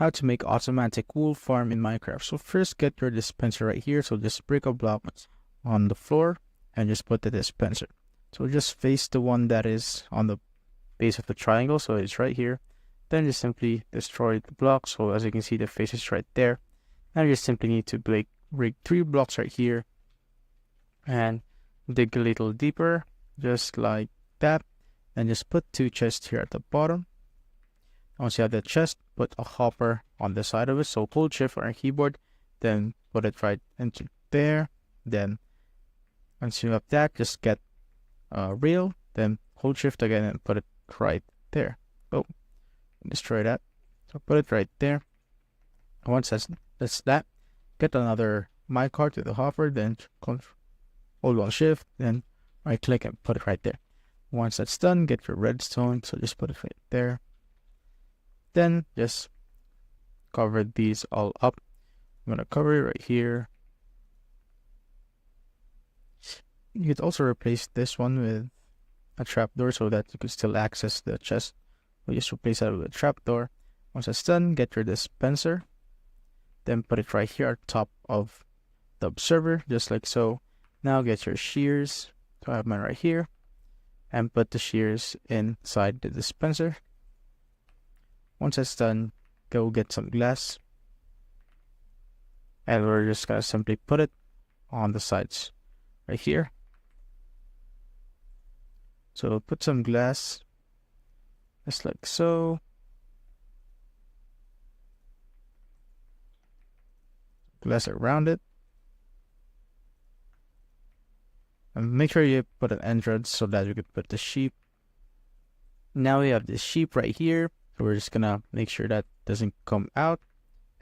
how to make automatic wool farm in Minecraft. So first, get your dispenser right here. So just break a block on the floor and just put the dispenser. So just face the one that is on the base of the triangle. So it's right here. Then just simply destroy the block. So as you can see, the face is right there. And you just simply need to break 3 blocks right here and dig a little deeper, just like that. And just put 2 chests here at the bottom. Once you have the chest, put a hopper on the side of it. So hold shift on your keyboard, then put it right into there. Then once you have that, just get a rail, then hold shift again and put it right there. Oh, destroy that. So put it right there. Once that's that, get another minecart with the hopper, then hold on shift, then right click and put it right there. Once that's done, get your redstone. So just put it right there. Then just cover these all up. I'm gonna cover it right here. You could also replace this one with a trapdoor so that you could still access the chest. We'll just replace that with a trapdoor. Once that's done, get your dispenser. Then put it right here at top of the observer, just like so. Now get your shears. So I have mine right here. And put the shears inside the dispenser. Once that's done, go get some glass. And we're just going to simply put it on the sides right here. So put some glass, just like so. Glass around it. And make sure you put an entrance so that you can put the sheep. Now we have the sheep right here. So we're just gonna make sure that doesn't come out.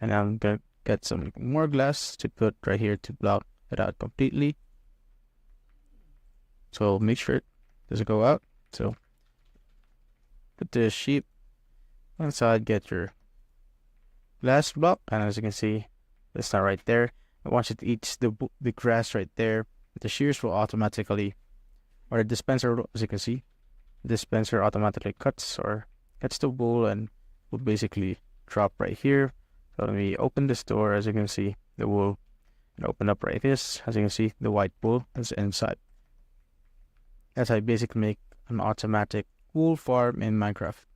And I'm gonna get some more glass to put right here to block it out completely. So make sure it doesn't go out. So put the sheep inside, get your glass block, and as you can see, it's not right there. And once it eats the grass right there, the shears will automatically, or the dispenser, as you can see, the dispenser automatically cuts the wool and will basically drop right here. So let me open this door. As you can see, the wool and open up right this. As you can see, the white wool is inside. That's how I basically make an automatic wool farm in Minecraft.